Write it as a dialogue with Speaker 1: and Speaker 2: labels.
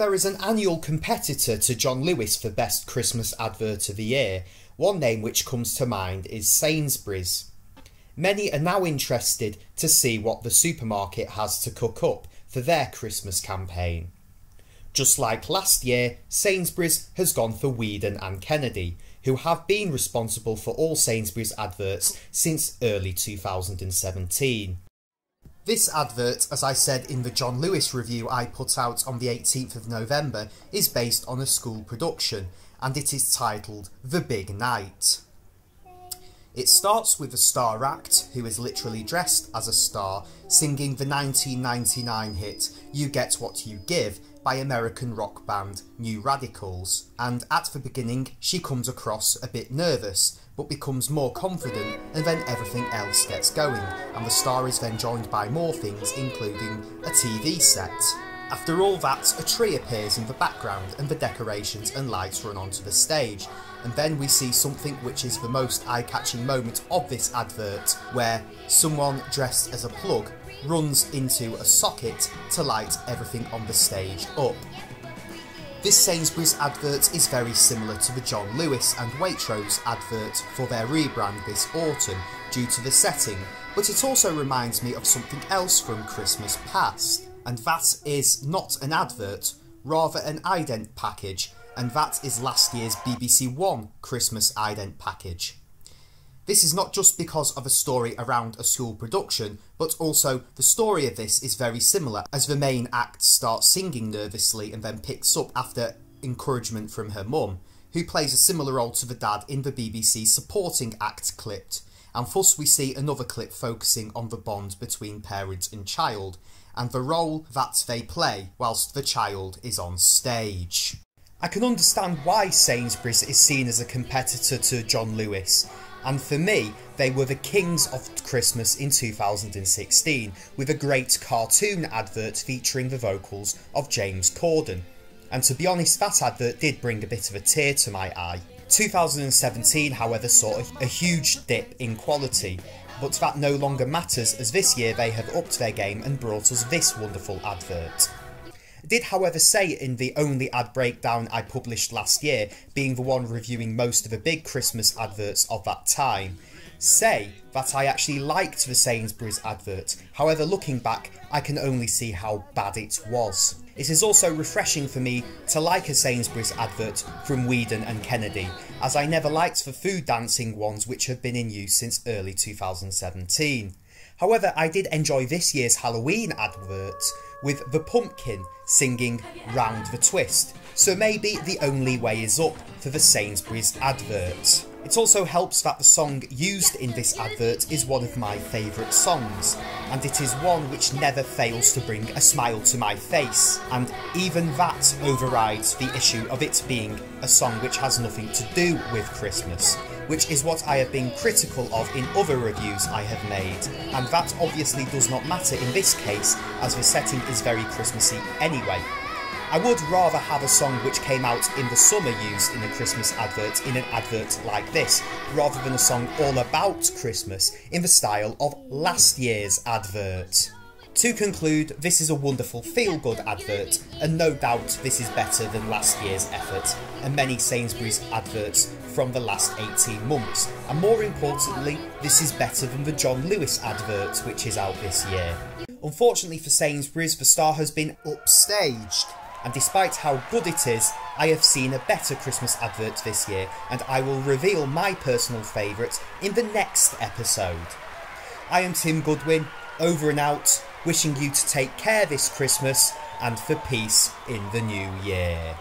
Speaker 1: there is an annual competitor to John Lewis for Best Christmas Advert of the Year, one name which comes to mind is Sainsbury's. Many are now interested to see what the supermarket has to cook up for their Christmas campaign. Just like last year, Sainsbury's has gone for Wieden and Kennedy, who have been responsible for all Sainsbury's adverts since early 2017. This advert, as I said in the John Lewis review I put out on the 18th of November, is based on a school production, and it is titled The Big Night. It starts with the star act, who is literally dressed as a star, singing the 1999 hit You Get What You Give by American rock band New Radicals, and at the beginning she comes across a bit nervous, but becomes more confident, and then everything else gets going, and the star is then joined by more things, including a TV set. After all that, a tree appears in the background and the decorations and lights run onto the stage, and then we see something which is the most eye-catching moment of this advert, where someone dressed as a plug runs into a socket to light everything on the stage up. This Sainsbury's advert is very similar to the John Lewis and Waitrose advert for their rebrand this autumn due to the setting, but it also reminds me of something else from Christmas past, and that is not an advert, rather an ident package, and that is last year's BBC One Christmas ident package. This is not just because of a story around a school production, but also the story of this is very similar, as the main act starts singing nervously and then picks up after encouragement from her mum, who plays a similar role to the dad in the BBC supporting act clipped, and thus we see another clip focusing on the bond between parent and child, and the role that they play whilst the child is on stage. I can understand why Sainsbury's is seen as a competitor to John Lewis, and for me, they were the kings of Christmas in 2016, with a great cartoon advert featuring the vocals of James Corden. And to be honest, that advert did bring a bit of a tear to my eye. 2017, however, saw a huge dip in quality, but that no longer matters, as this year they have upped their game and brought us this wonderful advert. I did, however, say in the only ad breakdown I published last year, being the one reviewing most of the big Christmas adverts of that time, say that I actually liked the Sainsbury's advert. However, looking back, I can only see how bad it was. It is also refreshing for me to like a Sainsbury's advert from Wieden and Kennedy, as I never liked the food dancing ones which have been in use since early 2017. However, I did enjoy this year's Halloween advert, with the pumpkin singing Round the Twist, so maybe the only way is up for the Sainsbury's advert. It also helps that the song used in this advert is one of my favourite songs, and it is one which never fails to bring a smile to my face, and even that overrides the issue of it being a song which has nothing to do with Christmas, which is what I have been critical of in other reviews I have made, and that obviously does not matter in this case, as the setting is very Christmassy anyway. I would rather have a song which came out in the summer used in a Christmas advert in an advert like this, rather than a song all about Christmas in the style of last year's advert. To conclude, this is a wonderful feel-good advert, and no doubt this is better than last year's effort, and many Sainsbury's adverts from the last 18 months, and more importantly, this is better than the John Lewis advert which is out this year. Unfortunately for Sainsbury's, the star has been upstaged, and despite how good it is, I have seen a better Christmas advert this year, and I will reveal my personal favourite in the next episode. I am Tim Goodwin, over and out, wishing you to take care this Christmas, and for peace in the new year.